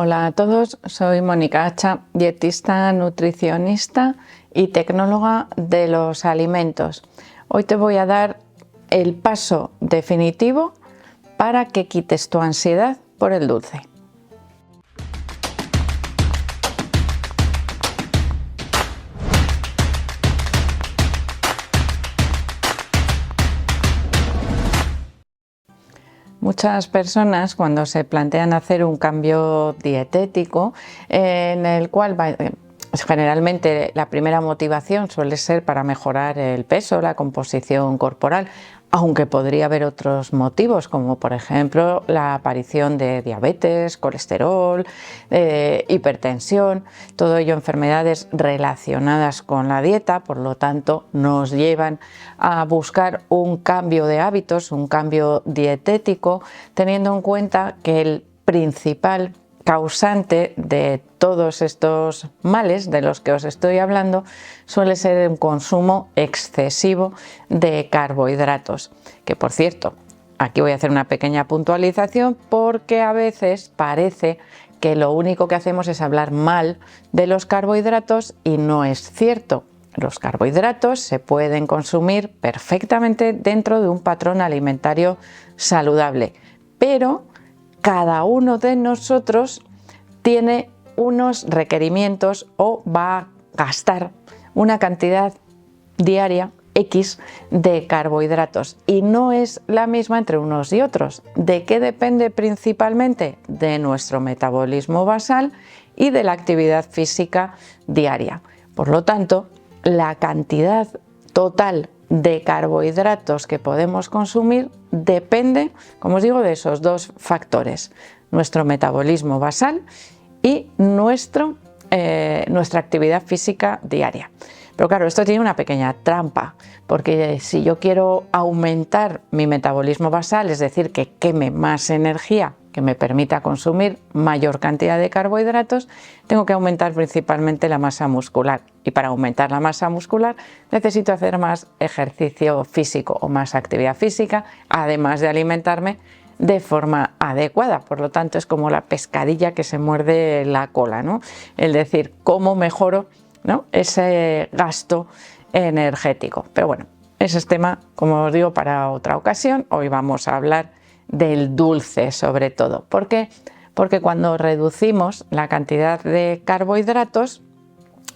Hola a todos, soy Mónica Hacha, dietista, nutricionista y tecnóloga de los alimentos. Hoy te voy a dar el paso definitivo para que quites tu ansiedad por el dulce. Muchas personas, cuando se plantean hacer un cambio dietético, en el cual generalmente la primera motivación suele ser para mejorar el peso, la composición corporal, aunque podría haber otros motivos, como por ejemplo la aparición de diabetes, colesterol, hipertensión, todo ello enfermedades relacionadas con la dieta, por lo tanto nos llevan a buscar un cambio de hábitos, un cambio dietético, teniendo en cuenta que el principal causante de todos estos males de los que os estoy hablando suele ser un consumo excesivo de carbohidratos, que por cierto, aquí voy a hacer una pequeña puntualización porque a veces parece que lo único que hacemos es hablar mal de los carbohidratos y no es cierto. Los carbohidratos se pueden consumir perfectamente dentro de un patrón alimentario saludable, pero cada uno de nosotros tiene unos requerimientos o va a gastar una cantidad diaria X de carbohidratos y no es la misma entre unos y otros. ¿De qué depende principalmente? De nuestro metabolismo basal y de la actividad física diaria. Por lo tanto, la cantidad total de carbohidratos que podemos consumir depende, como os digo, de esos dos factores, nuestro metabolismo basal y nuestra actividad física diaria. Pero claro, esto tiene una pequeña trampa, porque si yo quiero aumentar mi metabolismo basal, es decir, que queme más energía, que me permita consumir mayor cantidad de carbohidratos, tengo que aumentar principalmente la masa muscular. Y para aumentar la masa muscular necesito hacer más ejercicio físico o más actividad física, además de alimentarme de forma adecuada. Por lo tanto, es como la pescadilla que se muerde la cola, ¿no? Es decir, cómo mejoro, ¿no?, ese gasto energético. Pero bueno, ese es tema, como os digo, para otra ocasión. Hoy vamos a hablar del dulce sobre todo. ¿Por qué? Porque cuando reducimos la cantidad de carbohidratos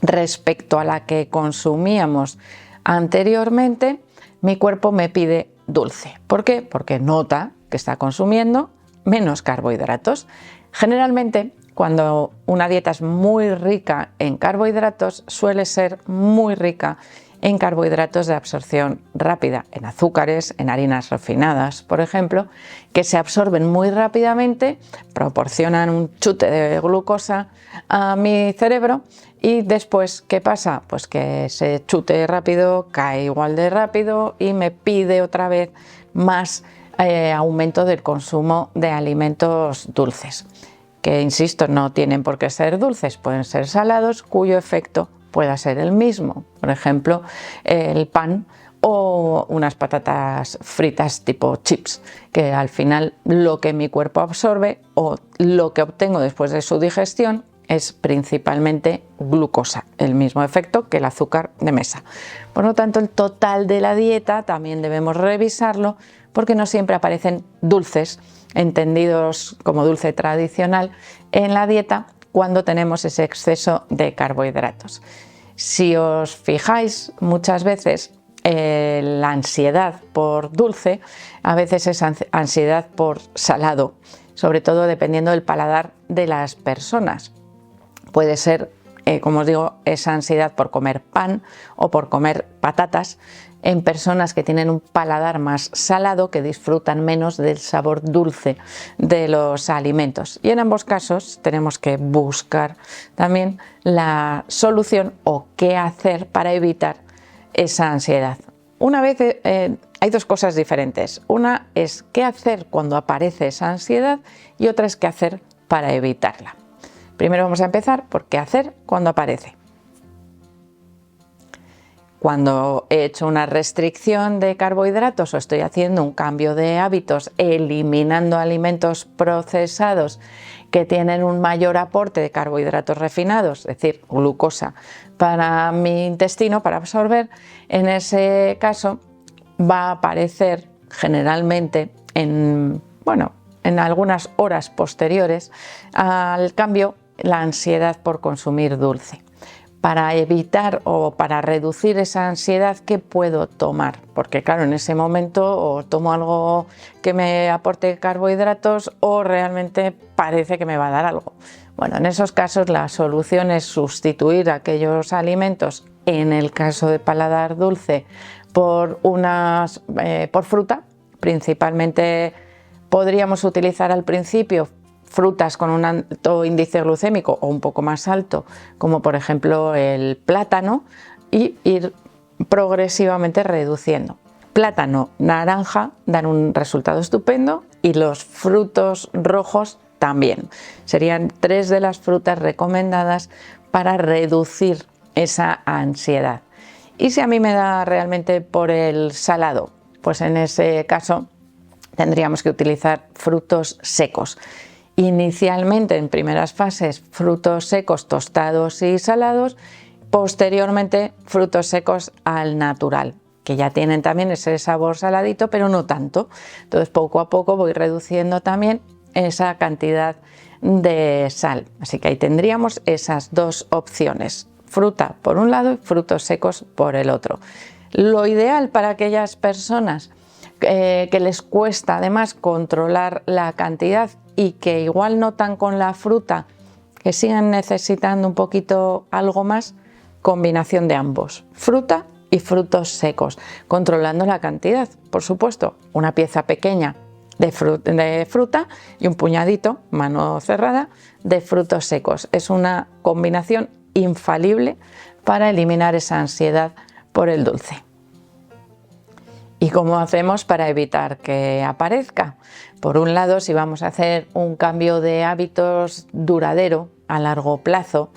respecto a la que consumíamos anteriormente, mi cuerpo me pide dulce. ¿Por qué? Porque nota que está consumiendo menos carbohidratos. Generalmente, cuando una dieta es muy rica en carbohidratos, suele ser muy rica en carbohidratos de absorción rápida, en azúcares, en harinas refinadas, por ejemplo, que se absorben muy rápidamente, proporcionan un chute de glucosa a mi cerebro y después, ¿qué pasa? Pues que ese chute rápido cae igual de rápido y me pide otra vez más aumento del consumo de alimentos dulces, que insisto, no tienen por qué ser dulces, pueden ser salados, cuyo efecto pueda ser el mismo, por ejemplo, el pan o unas patatas fritas tipo chips, que al final lo que mi cuerpo absorbe o lo que obtengo después de su digestión es principalmente glucosa, el mismo efecto que el azúcar de mesa. Por lo tanto, el total de la dieta también debemos revisarlo porque no siempre aparecen dulces, entendidos como dulce tradicional, en la dieta cuando tenemos ese exceso de carbohidratos. Si os fijáis, muchas veces la ansiedad por dulce a veces es ansiedad por salado, sobre todo dependiendo del paladar de las personas. Puede ser, como os digo, esa ansiedad por comer pan o por comer patatas en personas que tienen un paladar más salado, que disfrutan menos del sabor dulce de los alimentos. Y en ambos casos tenemos que buscar también la solución o qué hacer para evitar esa ansiedad. Una vez hay dos cosas diferentes. Una es qué hacer cuando aparece esa ansiedad y otra es qué hacer para evitarla. Primero vamos a empezar por qué hacer cuando aparece. Cuando he hecho una restricción de carbohidratos o estoy haciendo un cambio de hábitos, eliminando alimentos procesados que tienen un mayor aporte de carbohidratos refinados, es decir, glucosa, para mi intestino, para absorber, en ese caso va a aparecer generalmente en algunas horas posteriores al cambio la ansiedad por consumir dulce. Para evitar o para reducir esa ansiedad, ¿qué puedo tomar? Porque claro, en ese momento o tomo algo que me aporte carbohidratos o realmente parece que me va a dar algo. Bueno, en esos casos la solución es sustituir aquellos alimentos, en el caso de paladar dulce, por fruta. Principalmente podríamos utilizar al principio frutas con un alto índice glucémico o un poco más alto, como por ejemplo el plátano, y ir progresivamente reduciendo. Plátano, naranja dan un resultado estupendo y los frutos rojos también. Serían 3 de las frutas recomendadas para reducir esa ansiedad. Y si a mí me da realmente por el salado, pues en ese caso tendríamos que utilizar frutos secos. Inicialmente, en primeras fases, frutos secos tostados y salados, posteriormente frutos secos al natural, que ya tienen también ese sabor saladito, pero no tanto. Entonces, poco a poco voy reduciendo también esa cantidad de sal. Así que ahí tendríamos esas dos opciones, fruta por un lado y frutos secos por el otro. Lo ideal para aquellas personas que les cuesta además controlar la cantidad y que igual notan con la fruta que siguen necesitando un poquito algo más, combinación de ambos, fruta y frutos secos, controlando la cantidad, por supuesto, una pieza pequeña de fruta y un puñadito, mano cerrada, de frutos secos. Es una combinación infalible para eliminar esa ansiedad por el dulce. ¿Y cómo hacemos para evitar que aparezca? Por un lado, si vamos a hacer un cambio de hábitos duradero a largo plazo,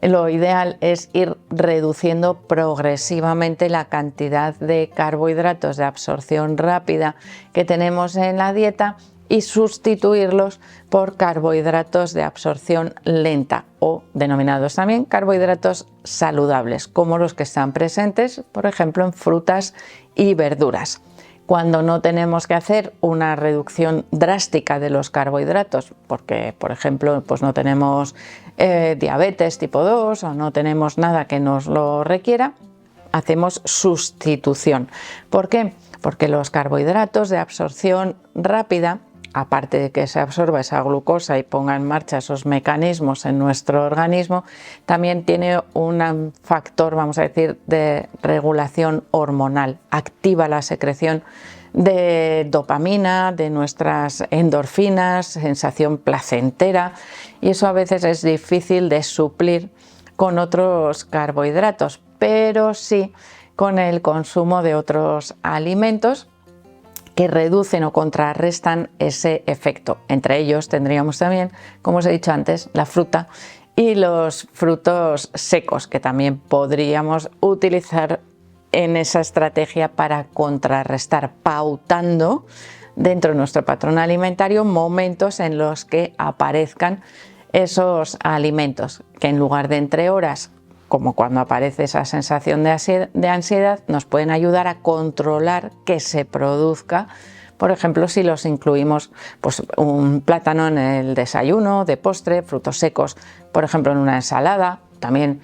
lo ideal es ir reduciendo progresivamente la cantidad de carbohidratos de absorción rápida que tenemos en la dieta y sustituirlos por carbohidratos de absorción lenta o denominados también carbohidratos saludables, como los que están presentes, por ejemplo, en frutas y verduras. Cuando no tenemos que hacer una reducción drástica de los carbohidratos, porque, por ejemplo, pues no tenemos diabetes tipo 2 o no tenemos nada que nos lo requiera, hacemos sustitución. ¿Por qué? Porque los carbohidratos de absorción rápida, aparte de que se absorba esa glucosa y ponga en marcha esos mecanismos en nuestro organismo, también tiene un factor, vamos a decir, de regulación hormonal. Activa la secreción de dopamina, de nuestras endorfinas, sensación placentera, y eso a veces es difícil de suplir con otros carbohidratos, pero sí con el consumo de otros alimentos que reducen o contrarrestan ese efecto. Entre ellos tendríamos también, como os he dicho antes, la fruta y los frutos secos, que también podríamos utilizar en esa estrategia para contrarrestar, pautando dentro de nuestro patrón alimentario momentos en los que aparezcan esos alimentos, que en lugar de entre horas, como cuando aparece esa sensación de ansiedad, nos pueden ayudar a controlar que se produzca. Por ejemplo, si los incluimos, pues un plátano en el desayuno, de postre, frutos secos, por ejemplo, en una ensalada, también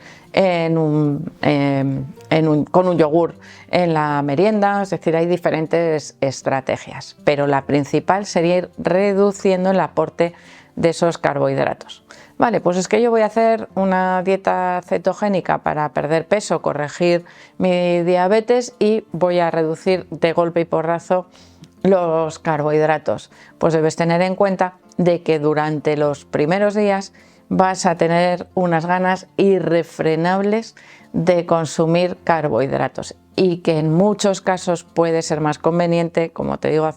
con un yogur en la merienda. Es decir, hay diferentes estrategias, pero la principal sería ir reduciendo el aporte de esos carbohidratos. Vale, pues es que yo voy a hacer una dieta cetogénica para perder peso, corregir mi diabetes y voy a reducir de golpe y porrazo los carbohidratos. Pues debes tener en cuenta de que durante los primeros días vas a tener unas ganas irrefrenables de consumir carbohidratos y que en muchos casos puede ser más conveniente, como te digo,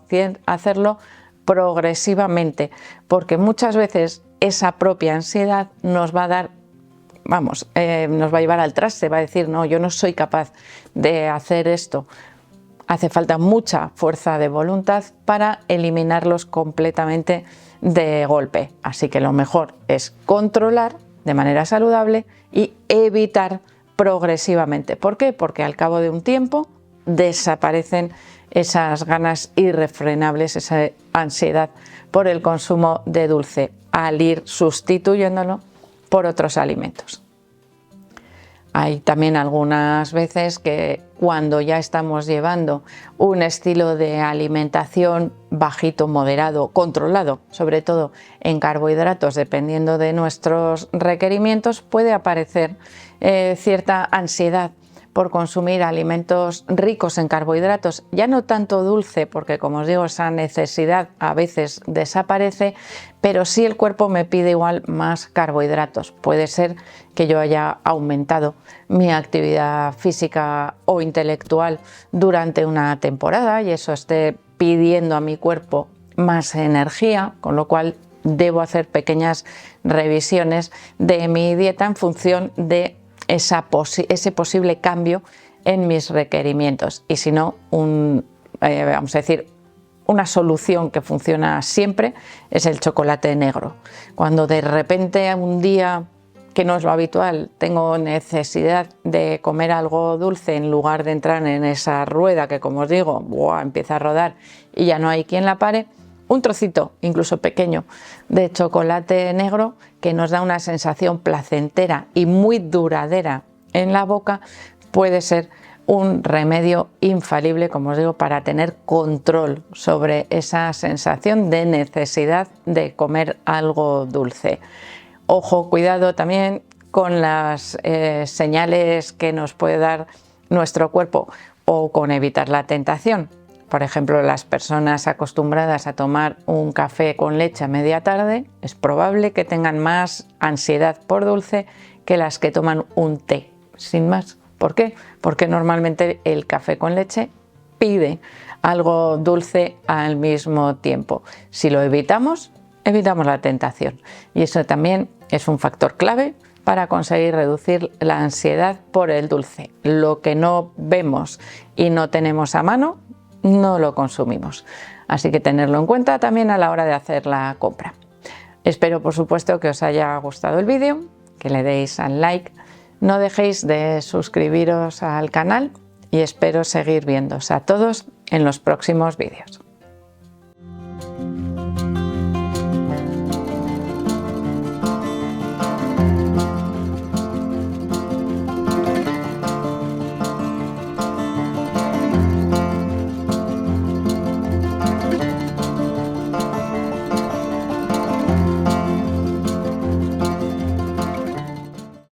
hacerlo progresivamente, porque muchas veces esa propia ansiedad nos va a dar, nos va a llevar al traste, va a decir, no, yo no soy capaz de hacer esto. Hace falta mucha fuerza de voluntad para eliminarlos completamente de golpe. Así que lo mejor es controlar de manera saludable y evitar progresivamente. ¿Por qué? Porque al cabo de un tiempo desaparecen esas ganas irrefrenables, esa ansiedad por el consumo de dulce, al ir sustituyéndolo por otros alimentos. Hay también algunas veces que cuando ya estamos llevando un estilo de alimentación bajito, moderado, controlado, sobre todo en carbohidratos, dependiendo de nuestros requerimientos, puede aparecer cierta ansiedad por consumir alimentos ricos en carbohidratos, ya no tanto dulce, porque como os digo, esa necesidad a veces desaparece, pero sí el cuerpo me pide igual más carbohidratos. Puede ser que yo haya aumentado mi actividad física o intelectual durante una temporada y eso esté pidiendo a mi cuerpo más energía, con lo cual debo hacer pequeñas revisiones de mi dieta en función de ese posible cambio en mis requerimientos. Y si no, vamos a decir, una solución que funciona siempre es el chocolate negro. Cuando de repente un día, que no es lo habitual, tengo necesidad de comer algo dulce, en lugar de entrar en esa rueda que, como os digo, empieza a rodar y ya no hay quien la pare, un trocito, incluso pequeño, de chocolate negro que nos da una sensación placentera y muy duradera en la boca, puede ser un remedio infalible, como os digo, para tener control sobre esa sensación de necesidad de comer algo dulce. Ojo, cuidado también con las señales que nos puede dar nuestro cuerpo o con evitar la tentación. Por ejemplo, las personas acostumbradas a tomar un café con leche a media tarde es probable que tengan más ansiedad por dulce que las que toman un té, sin más. ¿Por qué? Porque normalmente el café con leche pide algo dulce al mismo tiempo. Si lo evitamos, evitamos la tentación. Y eso también es un factor clave para conseguir reducir la ansiedad por el dulce. Lo que no vemos y no tenemos a mano, no lo consumimos. Así que tenerlo en cuenta también a la hora de hacer la compra. Espero, por supuesto, que os haya gustado el vídeo, que le deis al like, no dejéis de suscribiros al canal y espero seguir viéndoos a todos en los próximos vídeos.